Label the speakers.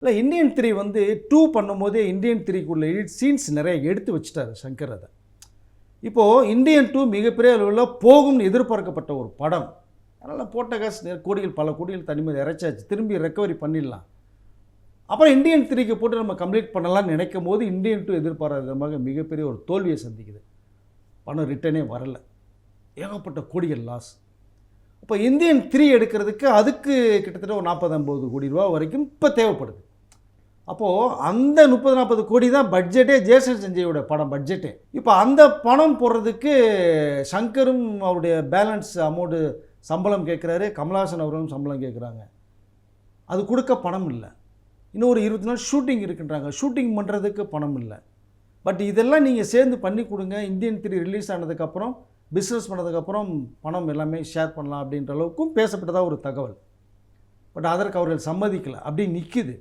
Speaker 1: இல்லை இந்தியன் 3 வந்து 2 பண்ணும்போதே இந்தியன் 3க்குள்ள சீன்ஸ் நிறைய எடுத்து வச்சுட்டாரு சங்கர் அதை. இப்போது இந்தியன் 2 மிகப்பெரிய அளவில் போகும்னு எதிர்பார்க்கப்பட்ட ஒரு படம். அதனால் போட்ட காசு கோடிகள் பல கோடிகள் தனிமதி இறைச்சாச்சு, திரும்பி ரெக்கவரி பண்ணிடலாம். அப்புறம் இந்தியன் 3க்கு போட்டு நம்ம கம்ப்ளீட் பண்ணலாம்னு நினைக்கும் போது இந்தியன் 2 எதிர்பாராத விதமாக மிகப்பெரிய ஒரு தோல்வியை சந்திக்குது. பணம் ரிட்டனே வரல, ஏகப்பட்ட கோடிகள் லாஸ். இப்போ இந்தியன் 3 எடுக்கிறதுக்கு அதுக்கு கிட்டத்தட்ட ஒரு 40-50 கோடி ரூபா வரைக்கும் இப்போ தேவைப்படுது. அப்போது அந்த 30-40 கோடி தான் பட்ஜெட்டே, ஜேசன் சஞ்சயோட படம் பட்ஜெட்டே. இப்போ அந்த பணம் போடுறதுக்கு சங்கரும் அவருடைய பேலன்ஸ் அமௌண்ட்டு சம்பளம் கேட்குறாரு, கமல்ஹாசன் அவர்களும் சம்பளம் கேட்குறாங்க. அது கொடுக்க பணம் இல்லை. இன்னும் ஒரு 20 நாள் ஷூட்டிங் இருக்குன்றாங்க, ஷூட்டிங் பண்ணுறதுக்கு பணம் இல்லை. பட் இதெல்லாம் நீங்கள் சேர்ந்து பண்ணி கொடுங்க, இந்தியன் 3 ரிலீஸ் ஆனதுக்கப்புறம் பிஸ்னஸ் பண்ணதுக்கப்புறம் பணம் எல்லாமே ஷேர் பண்ணலாம் அப்படின்ற அளவுக்கும் பேசப்பட்டதாக ஒரு தகவல். பட் அதற்கு அவர்கள் சம்மதிக்கலை, அப்படி நிற்கிது.